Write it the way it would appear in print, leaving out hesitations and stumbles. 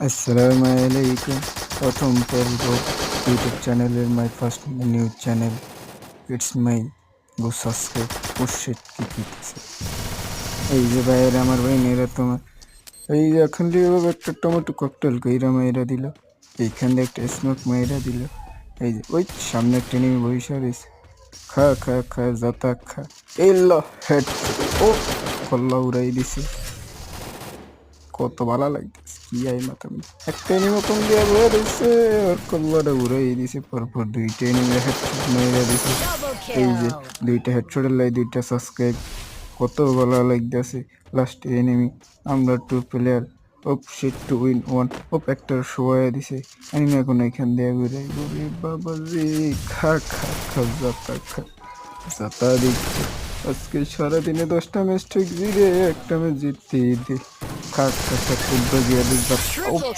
Assalamu alaikum. Welcome to our YouTube channel, my first new channel. It's my go subscribe. Oh shit, কি কইতেছে এই যে ভাইয়ের আমার ভাইনেরা তোমার এই যে এখন দিয়ে একটা টমেটো ককটেল কইরা মাইরা দিল, এইখান দিয়ে একটা স্মোক মাইরা দিল। এই যে ওই সামনে একটা নিয়ে বইসা রয়েছে, খা খা খা যাতা খা। এই ল হেড, ও কল্লা উড়াই দিছে, কত ভালো লাগতেছে। কি আই মাথা একটা এনিমে দিয়ে বয়ে রয়েছে, আর কল্লাটা উড়াই দিছে। পরপর দুইটা এনিমে হেডশট মেরে দিছে। Double এই যে kill. দুইটা হেডশটের লাই দুইটা সাবস্ক্রাইব, কত ভালো লাগতেছে। লাস্ট এনিমি আমরা 2 প্লেয়ার। ওপ শিট টু উইন 1। ওপ একটা শোয়া দিছে। এনিমি এখন এখান দিয়ে ঘুরাই ঘুরে বাবা রে, খা খা খা যাতা খা যাতা দিচ্ছে। আজকে সারাদিনে 10টা ম্যাচ ঠিক জিরে, একটা ম্যাচ জিততে খা খা খা খুব বাজিয়ে দিস। Triple